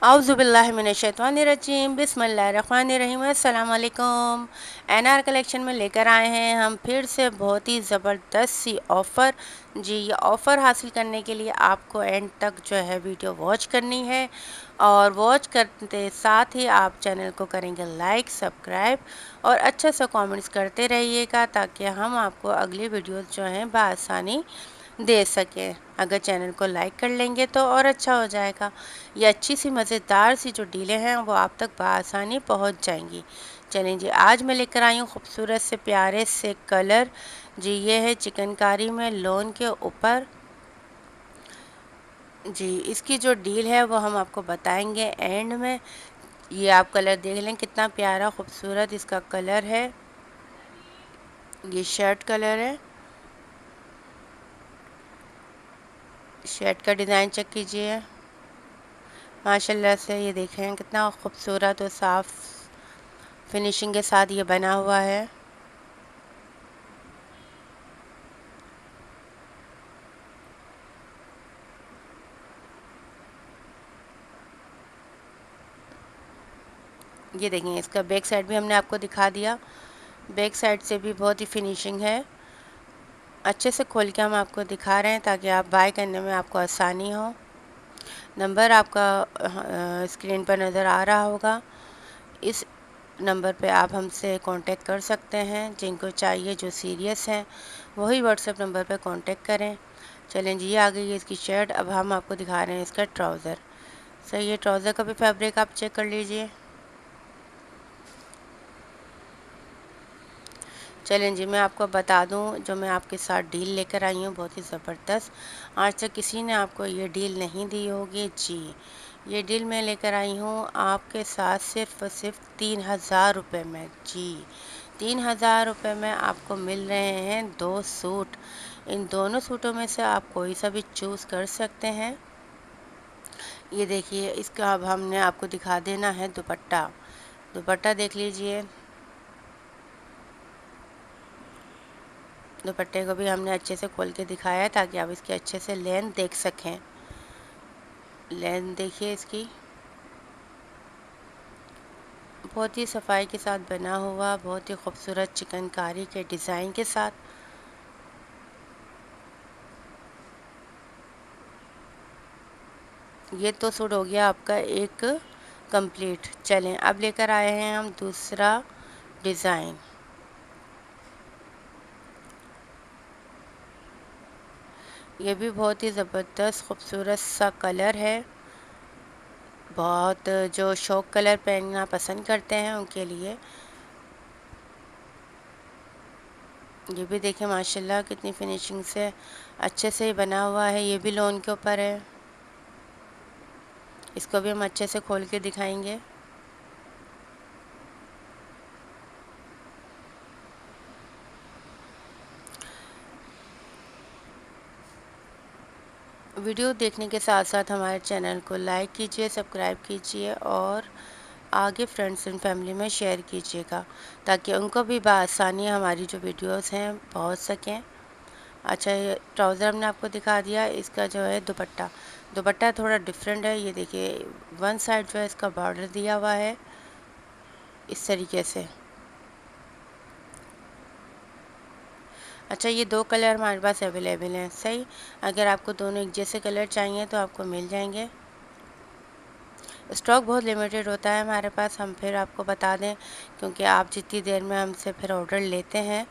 औज़ुबिल्लाहिमिनश्शैतानिर्रजीम बिस्मिल्लाहिर्रहमानिर्रहीम। अस्सलाम वालेकुम। एनआर कलेक्शन में लेकर आए हैं हम फिर से बहुत ही ज़बरदस्त सी ऑफ़र। जी, ये ऑफ़र हासिल करने के लिए आपको एंड तक जो है वीडियो वॉच करनी है, और वॉच करते साथ ही आप चैनल को करेंगे लाइक, सब्सक्राइब और अच्छे से कमेंट्स करते रहिएगा, ताकि हम आपको अगली वीडियोस जो हैं बआसानी दे सकें। अगर चैनल को लाइक कर लेंगे तो और अच्छा हो जाएगा। ये अच्छी सी मज़ेदार सी जो डीलें हैं वो आप तक बआसानी पहुंच जाएंगी। चलें जी, आज मैं लेकर आई हूँ खूबसूरत से प्यारे से कलर। जी, ये है चिकनकारी में लोन के ऊपर। जी, इसकी जो डील है वो हम आपको बताएंगे एंड में। ये आप कलर देख लें, कितना प्यारा खूबसूरत इसका कलर है। ये शर्ट कलर है, शर्ट का डिज़ाइन चेक कीजिए माशाल्लाह से। ये देखें कितना खूबसूरत और साफ़ फिनिशिंग के साथ ये बना हुआ है। ये देखें, इसका बैक साइड भी हमने आपको दिखा दिया। बैक साइड से भी बहुत ही फिनिशिंग है। अच्छे से खोल के हम आपको दिखा रहे हैं ताकि आप बाय करने में आपको आसानी हो। नंबर आपका स्क्रीन पर नज़र आ रहा होगा। इस नंबर पे आप हमसे कांटेक्ट कर सकते हैं। जिनको चाहिए, जो सीरियस हैं, वही व्हाट्सएप नंबर पे कांटेक्ट करें। चलें जी, ये आ गई है इसकी शर्ट। अब हम आपको दिखा रहे हैं इसका ट्राउज़र। सही है, ट्राउज़र का भी फैब्रिक आप चेक कर लीजिए। चलें जी, मैं आपको बता दूं, जो मैं आपके साथ डील लेकर आई हूँ बहुत ही ज़बरदस्त। आज तक किसी ने आपको ये डील नहीं दी होगी। जी, ये डील मैं लेकर आई हूँ आपके साथ सिर्फ़ और सिर्फ 3000 रुपये में। जी, 3000 रुपये में आपको मिल रहे हैं 2 सूट। इन दोनों सूटों में से आप कोई सा भी चूज़ कर सकते हैं। ये देखिए, इसका अब हमने आपको दिखा देना है दुपट्टा। दुपट्टा देख लीजिए। दुपट्टे को भी हमने अच्छे से खोल के दिखाया है ताकि आप इसकी अच्छे से लेंथ देख सकें। लेंथ देखिए इसकी, बहुत ही सफाई के साथ बना हुआ, बहुत ही खूबसूरत चिकनकारी के डिज़ाइन के साथ। ये तो सूट हो गया आपका एक कंप्लीट। चलें, अब लेकर आए हैं हम दूसरा डिज़ाइन। ये भी बहुत ही ज़बरदस्त खूबसूरत सा कलर है। बहुत जो शौक कलर पहनना पसंद करते हैं उनके लिए। ये भी देखें माशाल्लाह कितनी फिनिशिंग से अच्छे से बना हुआ है। ये भी लोन के ऊपर है। इसको भी हम अच्छे से खोल के दिखाएंगे। वीडियो देखने के साथ साथ हमारे चैनल को लाइक कीजिए, सब्सक्राइब कीजिए और आगे फ्रेंड्स एंड फैमिली में शेयर कीजिएगा, ताकि उनको भी बआसानी हमारी जो वीडियोस हैं पहुंच सकें। अच्छा, ये ट्राउज़र हमने आपको दिखा दिया। इसका जो है दुपट्टा, दुपट्टा थोड़ा डिफरेंट है। ये देखिए, वन साइड जो है इसका बॉर्डर दिया हुआ है इस तरीके से। अच्छा, ये 2 कलर हमारे पास अवेलेबल हैं। सही, अगर आपको दोनों एक जैसे कलर चाहिए तो आपको मिल जाएंगे। स्टॉक बहुत लिमिटेड होता है हमारे पास, हम फिर आपको बता दें, क्योंकि आप जितनी देर में हमसे फिर ऑर्डर लेते हैं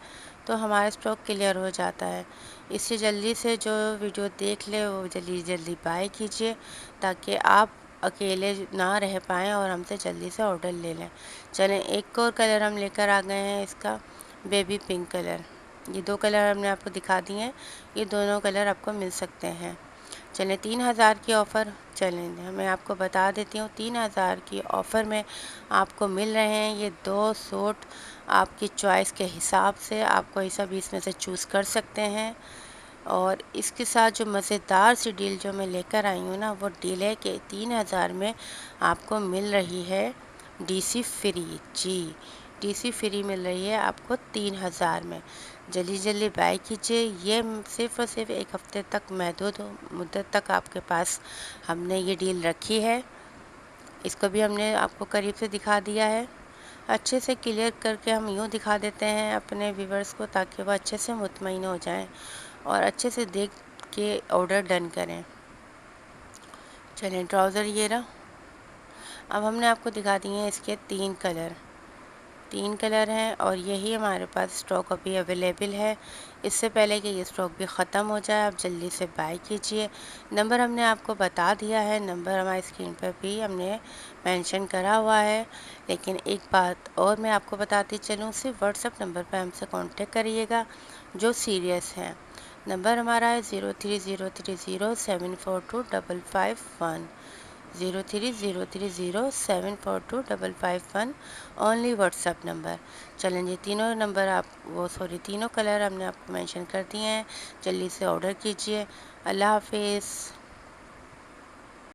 तो हमारा स्टॉक क्लियर हो जाता है। इससे जल्दी से जो वीडियो देख ले वो जल्दी जल्दी बाय कीजिए, ताकि आप अकेले ना रह पाएँ और हमसे जल्दी से ऑर्डर ले लें। चलें, एक और कलर हम लेकर आ गए हैं, इसका बेबी पिंक कलर। ये 2 कलर हमने आपको दिखा दिए हैं। ये दोनों कलर आपको मिल सकते हैं। चलें, 3000 की ऑफ़र। चलें, मैं आपको बता देती हूँ, 3000 की ऑफ़र में आपको मिल रहे हैं ये 2 सूट। आपकी चॉइस के हिसाब से आप कोई सा भी इसमें से चूज़ कर सकते हैं। और इसके साथ जो मज़ेदार सी डील जो मैं लेकर आई हूँ ना, वो डील है कि 3000 में आपको मिल रही है डीसी फ्री। जी, डीसी फ्री मिल रही है आपको 3000 में। जल्दी जल्दी बाय कीजिए। ये सिर्फ़ और सिर्फ एक हफ़्ते तक महदूद मुद्दत तक आपके पास हमने ये डील रखी है। اس کو بھی ہم نے آپ کو قریب سے دکھا دیا ہے. اچھے سے کلیئر کر کے ہم یوں دکھا دیتے ہیں اپنے ویورز کو تاکہ وہ اچھے سے مطمئن ہو جائیں اور اچھے سے دیکھ کے آرڈر ڈن کریں. چلیں ٹراؤزر یہ رہا. اب ہم نے آپ کو دکھا دیے ہیں اس کے 3 کلر ہیں اور یہی ہمارے پاس اسٹاک ابھی اویلیبل ہے. اس سے پہلے کہ یہ اسٹاک بھی ختم ہو جائے آپ جلدی سے بائی کیجئے. نمبر ہم نے آپ کو بتا دیا ہے، نمبر ہماری اسکرین پر بھی ہم نے مینشن کرا ہوا ہے. لیکن ایک بات اور میں آپ کو بتاتی چلوں، صرف واٹس ایپ نمبر پہ ہم سے کانٹیکٹ کریے گا جو سیریس ہیں. نمبر ہمارا ہے 030307425551 030307425551 اونلی واٹس ایپ نمبر. چلیں جی تینوں نمبر تینوں کلر ہم نے آپ کو مینشن کر دیے ہیں. جلدی سے آرڈر کیجئے. اللہ حافظ.